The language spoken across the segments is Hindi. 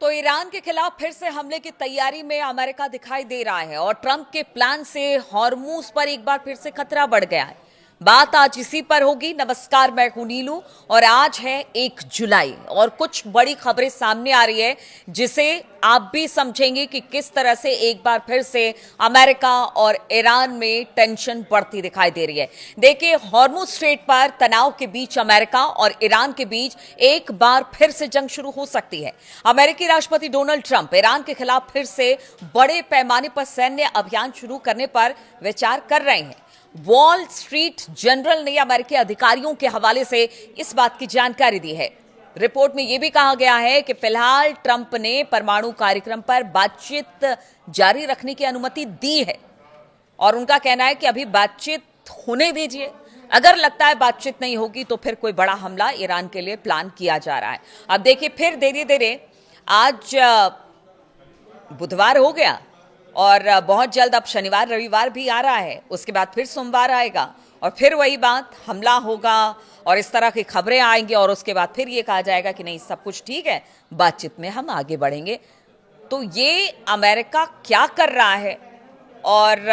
तो ईरान के खिलाफ फिर से हमले की तैयारी में अमेरिका दिखाई दे रहा है और ट्रंप के प्लान से हॉर्मूज पर एक बार फिर से खतरा बढ़ गया है। बात आज इसी पर होगी। नमस्कार, मैं हूं नीलू और आज है 1 जुलाई और कुछ बड़ी खबरें सामने आ रही है जिसे आप भी समझेंगे कि किस तरह से एक बार फिर से अमेरिका और ईरान में टेंशन बढ़ती दिखाई दे रही है। देखिए, हॉर्मूज स्ट्रेट पर तनाव के बीच अमेरिका और ईरान के बीच एक बार फिर से जंग शुरू हो सकती है। अमेरिकी राष्ट्रपति डोनाल्ड ट्रंप ईरान के खिलाफ फिर से बड़े पैमाने पर सैन्य अभियान शुरू करने पर विचार कर रहे हैं। वॉल स्ट्रीट जर्नल ने अमेरिकी अधिकारियों के हवाले से इस बात की जानकारी दी है। रिपोर्ट में यह भी कहा गया है कि फिलहाल ट्रंप ने परमाणु कार्यक्रम पर बातचीत जारी रखने की अनुमति दी है और उनका कहना है कि अभी बातचीत होने दीजिए। अगर लगता है बातचीत नहीं होगी तो फिर कोई बड़ा हमला ईरान के लिए प्लान किया जा रहा है। अब देखिए, फिर धीरे धीरे आज बुधवार हो गया और बहुत जल्द अब शनिवार रविवार भी आ रहा है, उसके बाद फिर सोमवार आएगा और फिर वही बात, हमला होगा और इस तरह की खबरें आएंगी और उसके बाद फिर ये कहा जाएगा कि नहीं, सब कुछ ठीक है, बातचीत में हम आगे बढ़ेंगे। तो ये अमेरिका क्या कर रहा है? और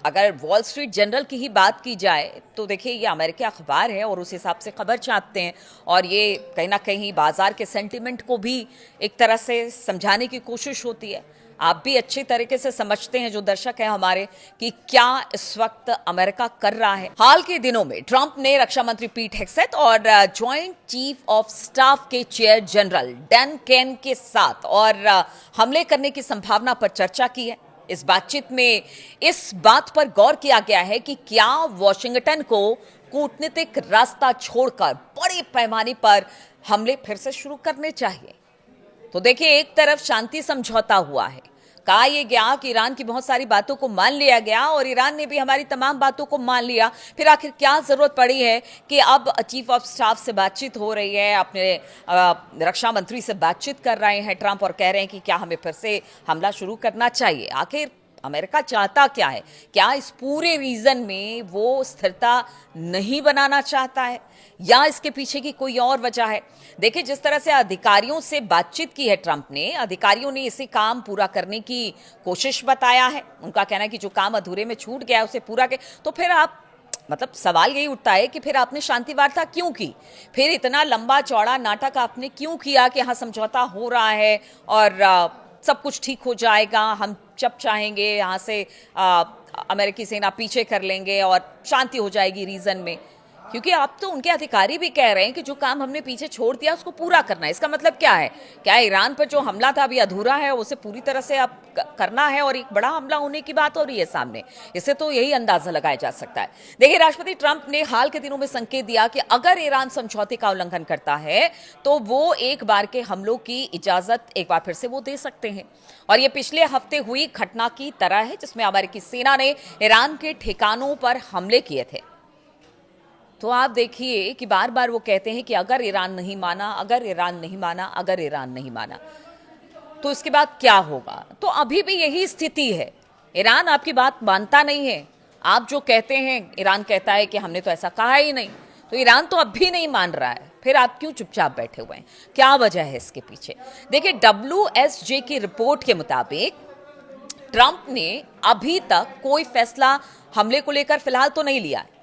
अगर वॉल स्ट्रीट जर्नल की ही बात की जाए तो देखिए, ये अमेरिकी अखबार है और उस हिसाब से खबर छापते हैं और ये कहीं ना कहीं बाजार के सेंटिमेंट को भी एक तरह से समझाने की कोशिश होती है। आप भी अच्छी तरीके से समझते हैं, जो दर्शक हैं हमारे, कि क्या इस वक्त अमेरिका कर रहा है। हाल के दिनों में ट्रंप ने रक्षा मंत्री पीट हेग्सेथ और जॉइंट चीफ ऑफ स्टाफ के चेयर जनरल डैन केन के साथ और हमले करने की संभावना पर चर्चा की है। इस बातचीत में इस बात पर गौर किया गया है कि क्या वॉशिंगटन को कूटनीतिक रास्ता छोड़कर बड़े पैमाने पर हमले फिर से शुरू करने चाहिए। तो देखिए, एक तरफ शांति समझौता हुआ है, कहा यह गया कि ईरान की बहुत सारी बातों को मान लिया गया और ईरान ने भी हमारी तमाम बातों को मान लिया। फिर आखिर क्या जरूरत पड़ी है कि अब चीफ ऑफ स्टाफ से बातचीत हो रही है, अपने रक्षा मंत्री से बातचीत कर रहे हैं ट्रंप और कह रहे हैं कि क्या हमें फिर से हमला शुरू करना चाहिए। आखिर अमेरिका चाहता क्या है? क्या इस पूरे रीजन में वो स्थिरता नहीं बनाना चाहता है या इसके पीछे की कोई और वजह है? देखिए, जिस तरह से अधिकारियों से बातचीत की है ट्रंप ने, अधिकारियों ने इसे काम पूरा करने की कोशिश बताया है। उनका कहना है कि जो काम अधूरे में छूट गया है उसे पूरा कर। तो फिर आप सवाल यही उठता है कि फिर आपने शांति वार्ता क्यों की? फिर इतना लंबा चौड़ा नाटक आपने क्यों किया कि हाँ, समझौता हो रहा है और सब कुछ ठीक हो जाएगा, हम जब चाहेंगे यहाँ से अमेरिकी सेना पीछे कर लेंगे और शांति हो जाएगी रीजन में। क्योंकि अब तो उनके अधिकारी भी कह रहे हैं कि जो काम हमने पीछे छोड़ दिया उसको पूरा करना है। इसका मतलब क्या है? क्या ईरान पर जो हमला था अभी अधूरा है, उसे पूरी तरह से अब करना है और एक बड़ा हमला होने की बात हो रही है सामने? इससे तो यही अंदाजा लगाया जा सकता है। देखिए, राष्ट्रपति ट्रंप ने हाल के दिनों में संकेत दिया कि अगर ईरान समझौते का उल्लंघन करता है तो वो एक बार के हमलों की इजाजत एक बार फिर से वो दे सकते हैं। और ये पिछले हफ्ते हुई घटना की तरह है जिसमें अमेरिकी सेना ने ईरान के ठिकानों पर हमले किए थे। तो आप देखिए कि बार बार वो कहते हैं कि अगर ईरान नहीं माना, अगर ईरान नहीं माना, अगर ईरान नहीं माना, तो इसके बाद क्या होगा? तो अभी भी यही स्थिति है। ईरान आपकी बात मानता नहीं है। आप जो कहते हैं, ईरान कहता है कि हमने तो ऐसा कहा ही नहीं। तो ईरान तो अब भी नहीं मान रहा है, फिर आप क्यों चुपचाप बैठे हुए हैं? क्या वजह है इसके पीछे? देखिए, WSJ की रिपोर्ट के मुताबिक ट्रंप ने अभी तक कोई फैसला हमले को लेकर फिलहाल तो नहीं लिया है,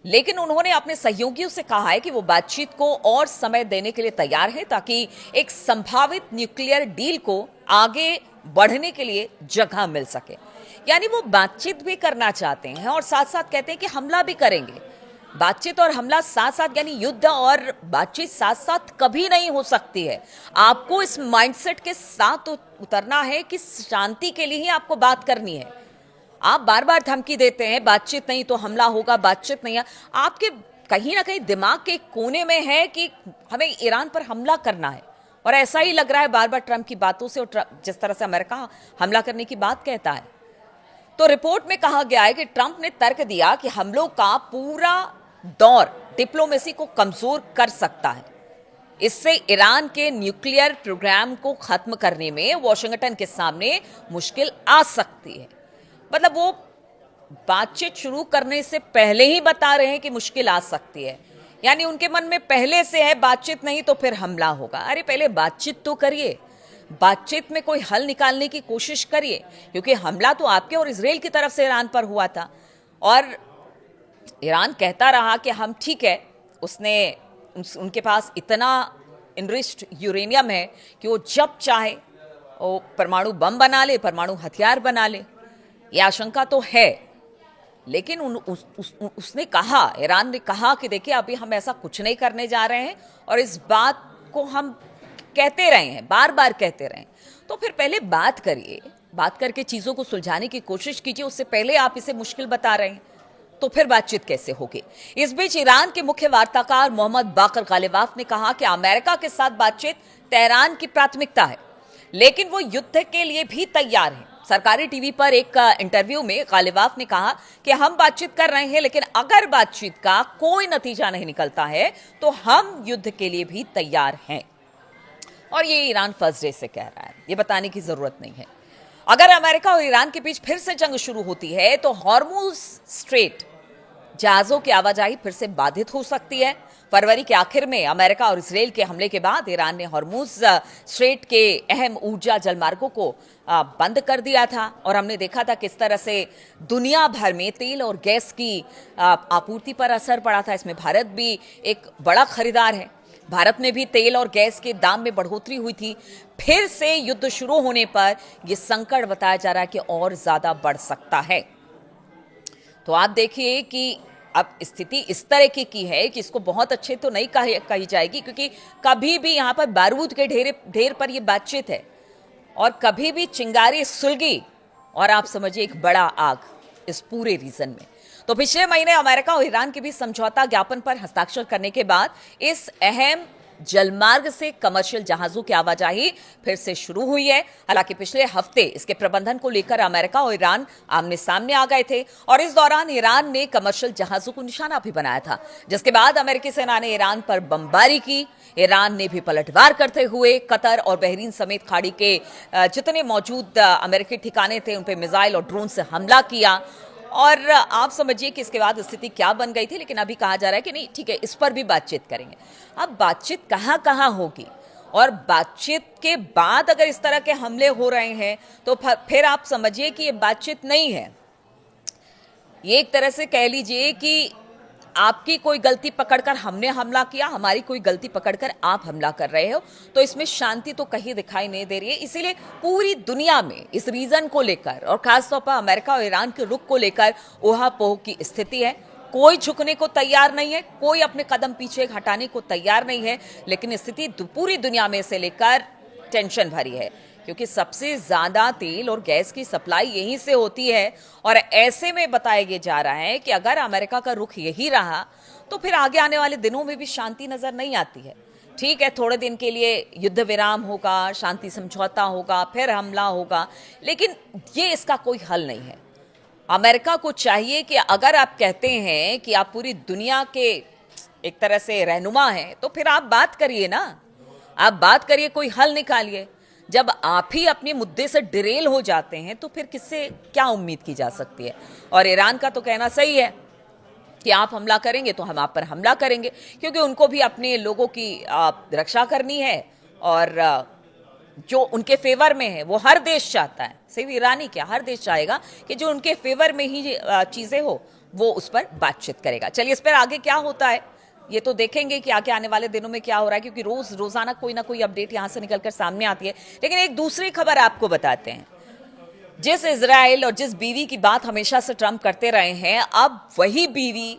लेकिन उन्होंने अपने सहयोगियों से कहा है कि वो बातचीत को और समय देने के लिए तैयार है ताकि एक संभावित न्यूक्लियर डील को आगे बढ़ने के लिए जगह मिल सके। यानी वो बातचीत भी करना चाहते हैं और साथ साथ कहते हैं कि हमला भी करेंगे। बातचीत और हमला साथ साथ, यानी युद्ध और बातचीत साथ साथ कभी नहीं हो सकती है। आपको इस माइंडसेट के साथ उतरना है कि शांति के लिए ही आपको बात करनी है। आप बार बार धमकी देते हैं बातचीत नहीं तो हमला होगा, बातचीत नहीं है। आपके कहीं ना कहीं दिमाग के कोने में है कि हमें ईरान पर हमला करना है और ऐसा ही लग रहा है बार बार ट्रंप की बातों से और जिस तरह से अमेरिका हमला करने की बात कहता है। तो रिपोर्ट में कहा गया है कि ट्रंप ने तर्क दिया कि हमलों का पूरा दौर डिप्लोमेसी को कमजोर कर सकता है। इससे ईरान के न्यूक्लियर प्रोग्राम को खत्म करने में वॉशिंगटन के सामने मुश्किल आ सकती है। मतलब वो बातचीत शुरू करने से पहले ही बता रहे हैं कि मुश्किल आ सकती है। यानी उनके मन में पहले से है बातचीत नहीं तो फिर हमला होगा। अरे पहले बातचीत तो करिए। बातचीत में कोई हल निकालने की कोशिश करिए, क्योंकि हमला तो आपके और इजराइल की तरफ से ईरान पर हुआ था और ईरान कहता रहा कि हम ठीक है, उनके पास इतना इनरिच्ड यूरेनियम है कि वो जब चाहे वो परमाणु बम बना ले, परमाणु हथियार बना ले। ये आशंका तो है, लेकिन उसने कहा, ईरान ने कहा कि देखिए अभी हम ऐसा कुछ नहीं करने जा रहे हैं और इस बात को हम कहते रहे हैं, बार बार कहते रहे हैं। तो फिर पहले बात करिए, बात करके चीज़ों को सुलझाने की कोशिश कीजिए। उससे पहले आप इसे मुश्किल बता रहे हैं, तो फिर बातचीत कैसे होगी? इस बीच ईरान के मुख्य वार्ताकार मोहम्मद बाकर गालिबाफ ने कहा कि अमेरिका के साथ बातचीत तेहरान की प्राथमिकता है, लेकिन वो युद्ध के लिए भी तैयार है। सरकारी टीवी पर एक इंटरव्यू में गालिबाफ ने कहा कि हम बातचीत कर रहे हैं, लेकिन अगर बातचीत का कोई नतीजा नहीं निकलता है तो हम युद्ध के लिए भी तैयार हैं। और ये ईरान फर्स्ट डे से कह रहा है, ये बताने की जरूरत नहीं है। अगर अमेरिका और ईरान के बीच फिर से जंग शुरू होती है तो हॉर्मुज स्ट्रेट जहाजों की आवाजाही फिर से बाधित हो सकती है। फरवरी के आखिर में अमेरिका और इजराइल के हमले के बाद ईरान ने हॉर्मुज स्ट्रेट के अहम ऊर्जा जलमार्गों को बंद कर दिया था और हमने देखा था किस तरह से दुनिया भर में तेल और गैस की आपूर्ति पर असर पड़ा था। इसमें भारत भी एक बड़ा खरीदार है। भारत में भी तेल और गैस के दाम में बढ़ोतरी हुई थी। फिर से युद्ध शुरू होने पर यह संकट बताया जा रहा है कि और ज्यादा बढ़ सकता है। तो आप देखिए कि अब स्थिति इस तरह की है कि इसको बहुत अच्छे तो नहीं कही जाएगी, क्योंकि कभी भी यहाँ पर बारूद के ढेर पर ये बातचीत है और कभी भी चिंगारी सुलगी और आप समझिए एक बड़ा आग इस पूरे रीजन में। तो पिछले महीने अमेरिका और ईरान के बीच समझौता ज्ञापन पर हस्ताक्षर करने के बाद इस अहम जलमार्ग से कमर्शियल जहाजों की आवाजाही फिर से शुरू हुई है। हालांकि पिछले हफ्ते इसके प्रबंधन को लेकर अमेरिका और ईरान आमने सामने आ गए थे और इस दौरान ईरान ने कमर्शियल जहाजों को निशाना भी बनाया था, जिसके बाद अमेरिकी सेना ने ईरान पर बमबारी की। ईरान ने भी पलटवार करते हुए कतर और बहरीन समेत खाड़ी के जितने मौजूद अमेरिकी ठिकाने थे उन पर मिसाइल और ड्रोन से हमला किया और आप समझिए कि इसके बाद स्थिति क्या बन गई थी। लेकिन अभी कहा जा रहा है कि नहीं ठीक है, इस पर भी बातचीत करेंगे। अब बातचीत कहाँ कहाँ होगी और बातचीत के बाद अगर इस तरह के हमले हो रहे हैं तो फिर आप समझिए कि ये बातचीत नहीं है। ये एक तरह से कह लीजिए कि आपकी कोई गलती पकड़कर हमने हमला किया, हमारी कोई गलती पकड़कर आप हमला कर रहे हो, तो इसमें शांति तो कहीं दिखाई नहीं दे रही है। इसीलिए पूरी दुनिया में इस रीजन को लेकर और खासतौर पर अमेरिका और ईरान के रुख को लेकर ओहापोह की स्थिति है। कोई झुकने को तैयार नहीं है, कोई अपने कदम पीछे हटाने को तैयार नहीं है, लेकिन स्थिति पूरी दुनिया में से लेकर टेंशन भरी है, क्योंकि सबसे ज्यादा तेल और गैस की सप्लाई यहीं से होती है। और ऐसे में बताया जा रहा है कि अगर अमेरिका का रुख यही रहा तो फिर आगे आने वाले दिनों में भी शांति नजर नहीं आती है। ठीक है, थोड़े दिन के लिए युद्ध विराम होगा, शांति समझौता होगा, फिर हमला होगा, लेकिन ये इसका कोई हल नहीं है। अमेरिका को चाहिए कि अगर आप कहते हैं कि आप पूरी दुनिया के एक तरह से रहनुमा हैं, तो फिर आप बात करिए ना, आप बात करिए, कोई हल निकालिए। जब आप ही अपने मुद्दे से डिरेल हो जाते हैं तो फिर किससे क्या उम्मीद की जा सकती है? और ईरान का तो कहना सही है कि आप हमला करेंगे तो हम आप पर हमला करेंगे, क्योंकि उनको भी अपने लोगों की रक्षा करनी है और जो उनके फेवर में है वो हर देश चाहता है, सिर्फ ईरानी क्या हर देश चाहेगा कि जो उनके फेवर में ही चीजें हो वो उस पर बातचीत करेगा। चलिए इस पर आगे क्या होता है ये तो देखेंगे कि आगे आने वाले दिनों में क्या हो रहा है, क्योंकि रोजाना कोई ना कोई अपडेट यहां से निकलकर सामने आती है। लेकिन एक दूसरी खबर आपको बताते हैं। जिस इजराइल और जिस बीवी की बात हमेशा से ट्रंप करते रहे हैं, अब वही बीवी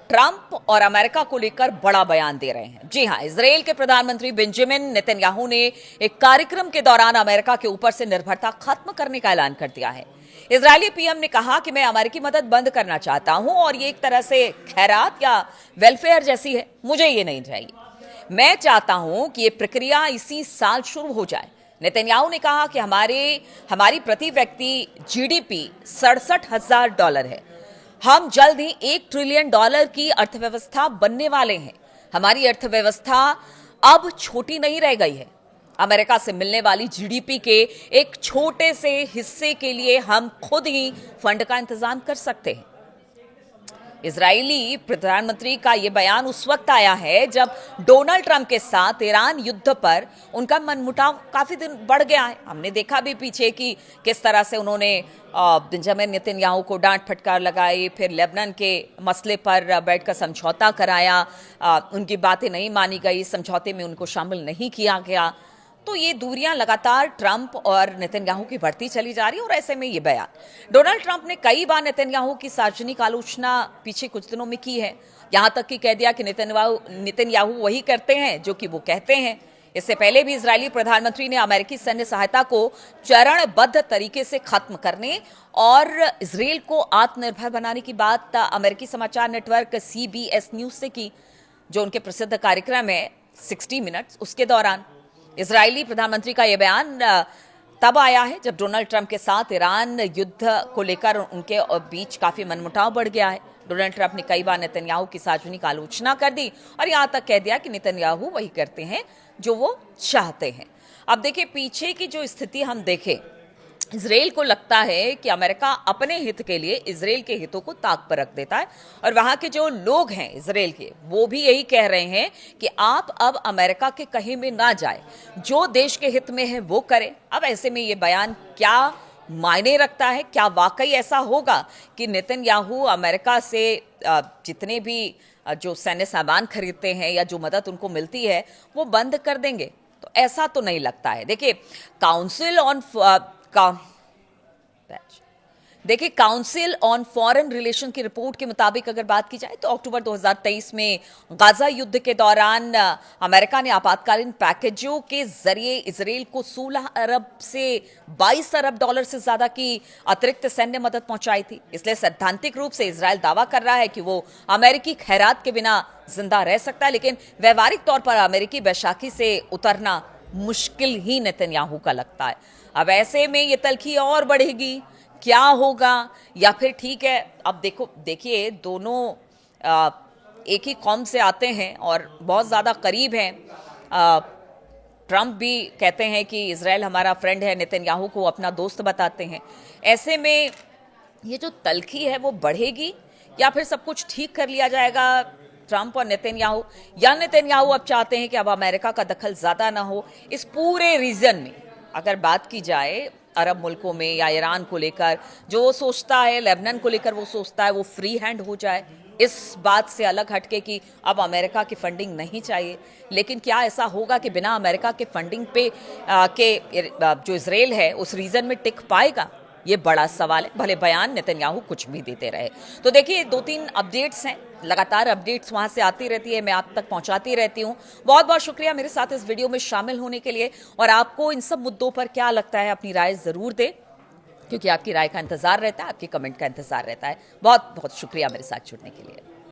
ट्रंप और अमेरिका को लेकर बड़ा बयान दे रहे हैं। जी हां, इजराइल के प्रधानमंत्री बेंजामिन नेतन्याहू ने एक कार्यक्रम के दौरान अमेरिका के ऊपर से निर्भरता खत्म करने का ऐलान कर दिया है। इजरायली पीएम ने कहा कि मैं अमेरिकी मदद बंद करना चाहता हूं और ये एक तरह से खैरात या वेलफेयर जैसी है, मुझे ये नहीं चाहिए। मैं चाहता हूं कि ये प्रक्रिया इसी साल शुरू हो जाए। नेतन्याहू ने कहा कि हमारी प्रति व्यक्ति जीडीपी $67,000 है। हम जल्द ही $1 ट्रिलियन की अर्थव्यवस्था बनने वाले हैं। हमारी अर्थव्यवस्था अब छोटी नहीं रह गई है। अमेरिका से मिलने वाली जीडीपी के एक छोटे से हिस्से के लिए हम खुद ही फंड का इंतजाम कर सकते हैं। इजरायली प्रधानमंत्री का यह बयान उस वक्त आया है जब डोनाल्ड ट्रंप के साथ ईरान युद्ध पर उनका मनमुटाव काफी दिन बढ़ गया है। हमने देखा भी पीछे कि किस तरह से उन्होंने बेंजामिन नेतन्याहू को डांट फटकार लगाई, फिर लेबनान के मसले पर बैठकर समझौता कराया, उनकी बातें नहीं मानी गई, समझौते में उनको शामिल नहीं किया गया। तो ये दूरियां लगातार ट्रंप और नेतन्याहू की बढ़ती चली जा रही है और ऐसे में ये बयान डोनाल्ड ट्रंप ने कई बार नेतन्याहू की सार्वजनिक आलोचना पीछे कुछ दिनों में की है। यहां तक कि कह दिया कि नेतन्याहू वही करते हैं जो कि वो कहते हैं। इससे पहले भी इजरायली प्रधानमंत्री ने अमेरिकी सैन्य सहायता को चरणबद्ध तरीके से खत्म करने और इजरायल को आत्मनिर्भर बनाने की बात अमेरिकी समाचार नेटवर्क CBS न्यूज से की, जो उनके प्रसिद्ध कार्यक्रम है 60 मिनट्स। उसके दौरान इजरायली प्रधानमंत्री का यह बयान तब आया है जब डोनाल्ड ट्रंप के साथ ईरान युद्ध को लेकर उनके बीच काफी मनमुटाव बढ़ गया है। डोनाल्ड ट्रंप ने कई बार नेतन्याहू की सार्वजनिक आलोचना कर दी और यहां तक कह दिया कि नेतन्याहू वही करते हैं जो वो चाहते हैं। अब देखिए, पीछे की जो स्थिति हम देखें, इजरायल को लगता है कि अमेरिका अपने हित के लिए इजरायल के हितों को ताक पर रख देता है और वहां के जो लोग हैं इजरायल के, वो भी यही कह रहे हैं कि आप अब अमेरिका के कहे में ना जाए, जो देश के हित में है वो करें। अब ऐसे में ये बयान क्या मायने रखता है? क्या वाकई ऐसा होगा कि नेतन्याहू अमेरिका से जितने भी जो सैन्य सामान खरीदते हैं या जो मदद उनको मिलती है वो बंद कर देंगे? तो ऐसा तो नहीं लगता है। देखिए, काउंसिल ऑन फॉरेन रिलेशन की रिपोर्ट के मुताबिक अगर बात की जाए तो अक्टूबर 2023 में गाजा युद्ध के दौरान अमेरिका ने आपातकालीन पैकेजों के जरिए इजरायल को 16 अरब से 22 अरब डॉलर से ज्यादा की अतिरिक्त सैन्य मदद पहुंचाई थी। इसलिए सैद्धांतिक रूप से इजरायल दावा कर रहा है कि वो अमेरिकी खैरात के बिना जिंदा रह सकता है, लेकिन व्यवहारिक तौर पर अमेरिकी बैसाखी से उतरना मुश्किल ही नेतन्याहू का लगता है। अब ऐसे में ये तल्खी और बढ़ेगी, क्या होगा? या फिर ठीक है, अब देखिए दोनों एक ही कौम से आते हैं और बहुत ज़्यादा करीब हैं। ट्रंप भी कहते हैं कि इजरायल हमारा फ्रेंड है, नेतन्याहू को अपना दोस्त बताते हैं। ऐसे में ये जो तल्खी है वो बढ़ेगी या फिर सब कुछ ठीक कर लिया जाएगा ट्रंप और नेतन्याहू, या नेतन्याहू अब चाहते हैं कि अब अमेरिका का दखल ज़्यादा ना हो इस पूरे रीजन में? अगर बात की जाए अरब मुल्कों में या ईरान को लेकर, जो वो सोचता है, लेबनान को लेकर वो सोचता है वो फ्री हैंड हो जाए, इस बात से अलग हटके कि अब अमेरिका की फंडिंग नहीं चाहिए। लेकिन क्या ऐसा होगा कि बिना अमेरिका के फंडिंग पे जो इजरायल है उस रीजन में टिक पाएगा? ये बड़ा सवाल है। भले बयान नेतन्याहू कुछ भी देते रहे। तो देखिए, 2-3 अपडेट्स हैं, लगातार अपडेट्स वहां से आती रहती है, मैं आप तक पहुंचाती रहती हूं। बहुत बहुत शुक्रिया मेरे साथ इस वीडियो में शामिल होने के लिए। और आपको इन सब मुद्दों पर क्या लगता है, अपनी राय जरूर दें, क्योंकि आपकी राय का इंतजार रहता है, आपके कमेंट का इंतजार रहता है। बहुत बहुत शुक्रिया मेरे साथ जुड़ने के लिए।